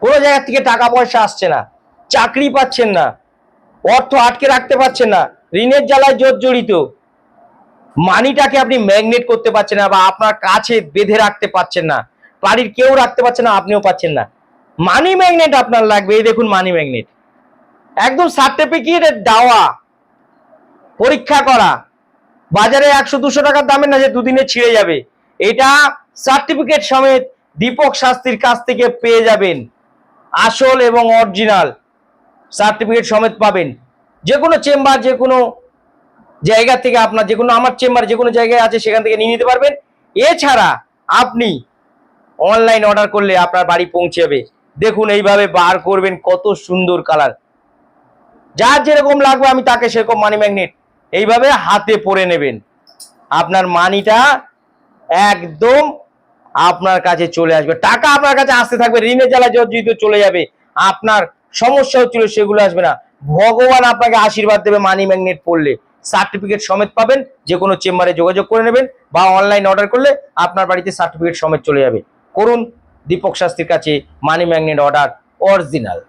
কোনো জায়গা থেকে টাকা পয়সা আসছে না, চাকরি পাচ্ছেন না, অর্থ আটকে রাখতে পারছেন না, ঋণের জ্বালায় জর্জরিত, মানিটাকে আপনি ম্যাগনেট করতে পারছেন না বা আপনার কাছে বেঁধে রাখতে পারছেন না, বাড়ির কেউ রাখতে পারছে না, আপনিও পাচ্ছেন না, মানি ম্যাগনেট আপনার লাগবে। এই দেখুন মানি ম্যাগনেট, একদম সার্টিফিকেট দেওয়া, পরীক্ষা করা, বাজারে 100-200 টাকার দামের না যে দুদিনে ছিঁড়ে যাবে। এটা সার্টিফিকেট সমেত দীপক শাস্ত্রীর কাছ থেকে পেয়ে যাবেন, আসল এবং অরিজিনাল সার্টিফিকেট সমেত পাবেন। যে কোনো চেম্বার, যে কোনো জায়গা থেকে আপনার, যে কোনো আমার চেম্বার যে কোনো জায়গায় আছে সেখান থেকে নিয়ে নিতে পারবেন। এছাড়া আপনি অনলাইন অর্ডার করলে আপনার বাড়ি পৌঁছে যাবে। দেখুন এইভাবে বার করবেন, কত সুন্দর কালার, যার যেরকম লাগবে আমি তাকে সেরকম মানি ম্যাগনেট এইভাবে হাতে পরে নেবেন, আপনার মানিটা একদম আপনার কাছে চলে আসবে, টাকা আপনার কাছে আসতে থাকবে, ঋণের জ্বালা জর্জরিত চলে যাবে, আপনার সমস্যা হচ্ছিল সেগুলো আসবে না, ভগবান আপনাকে আশীর্বাদ দেবে। মানি ম্যাগনেট পড়লে সার্টিফিকেট সমেত পাবেন, যে কোনো চেম্বারে যোগাযোগ করে নেবেন বা অনলাইন অর্ডার করলে আপনার বাড়িতে সার্টিফিকেট সমেত চলে যাবে। করুন দীপক শাস্ত্রীর কাছে মানি ম্যাগনেট অর্ডার অরিজিনাল।